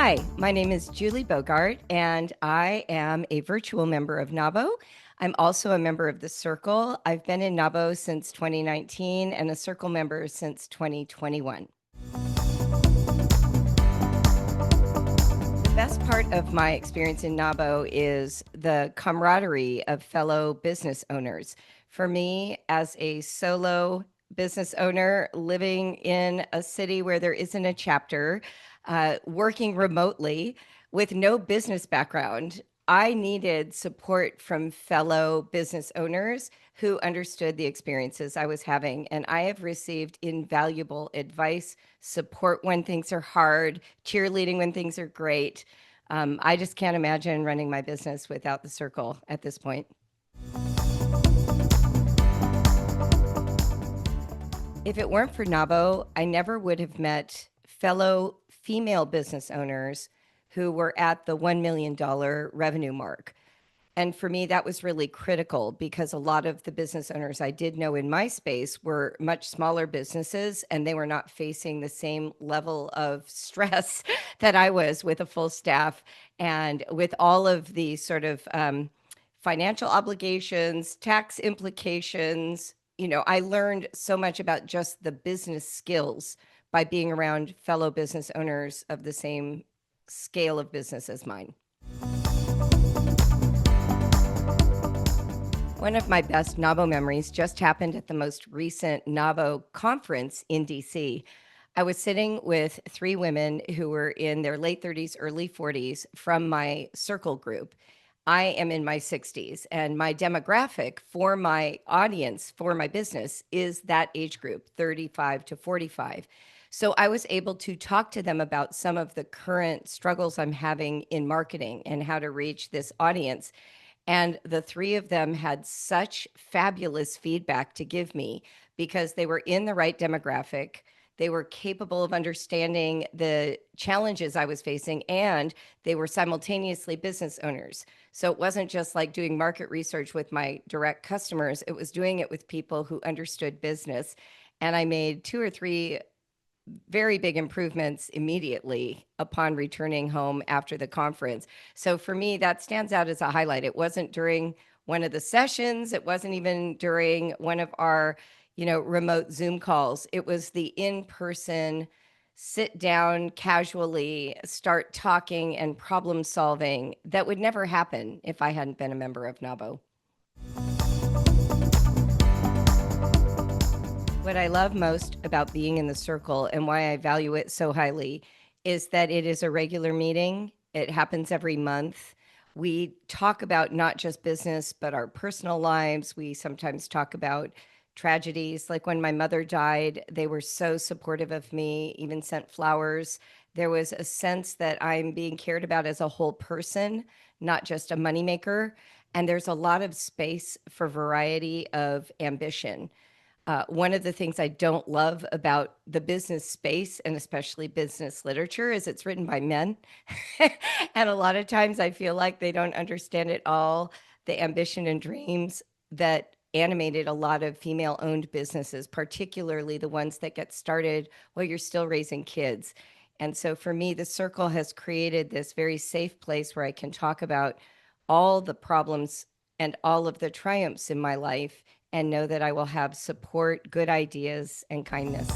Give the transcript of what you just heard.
Hi, my name is Julie Bogart, and I am a virtual member of NAWBO. I'm also a member of the Circle. I've been in NAWBO since 2019 and a Circle member since 2021. The best part of my experience in NAWBO is the camaraderie of fellow business owners. For me, as a solo business owner living in a city where there isn't a chapter, working remotely with no business background, I needed support from fellow business owners who understood the experiences I was having. And I have received invaluable advice, support when things are hard, cheerleading when things are great. I just can't imagine running my business without the Circle at this point. If it weren't for NAWBO, I never would have met fellow female business owners who were at the $1 million revenue mark. And for me, that was really critical because a lot of the business owners I did know in my space were much smaller businesses, and they were not facing the same level of stress that I was with a full staff and with all of the sort of financial obligations, tax implications. I learned so much about just the business skills by being around fellow business owners of the same scale of business as mine. One of my best NAWBO memories just happened at the most recent NAWBO conference in DC. I was sitting with three women who were in their late 30s, early 40s from my Circle group. I am in my 60s, and my demographic for my audience, for my business, is that age group, 35 to 45. So I was able to talk to them about some of the current struggles I'm having in marketing and how to reach this audience. And the three of them had such fabulous feedback to give me because they were in the right demographic. They were capable of understanding the challenges I was facing, and they were simultaneously business owners. So it wasn't just like doing market research with my direct customers, it was doing it with people who understood business. And I made 2 or 3 very big improvements immediately upon returning home after the conference. So for me, that stands out as a highlight. It wasn't during one of the sessions. It wasn't even during one of our, remote Zoom calls. It was the in-person sit down casually, start talking and problem solving that would never happen if I hadn't been a member of NAWBO. What I love most about being in the Circle and why I value it so highly is that it is a regular meeting. It happens every month. We talk about not just business, but our personal lives. We sometimes talk about tragedies. Like when my mother died, they were so supportive of me, even sent flowers. There was a sense that I'm being cared about as a whole person, not just a moneymaker. And there's a lot of space for variety of ambition. One of the things I don't love about the business space, and especially business literature, is it's written by men. And a lot of times I feel like they don't understand at all the ambition and dreams that animated a lot of female-owned businesses, particularly the ones that get started while you're still raising kids. And so for me, the Circle has created this very safe place where I can talk about all the problems and all of the triumphs in my life and know that I will have support, good ideas, and kindness.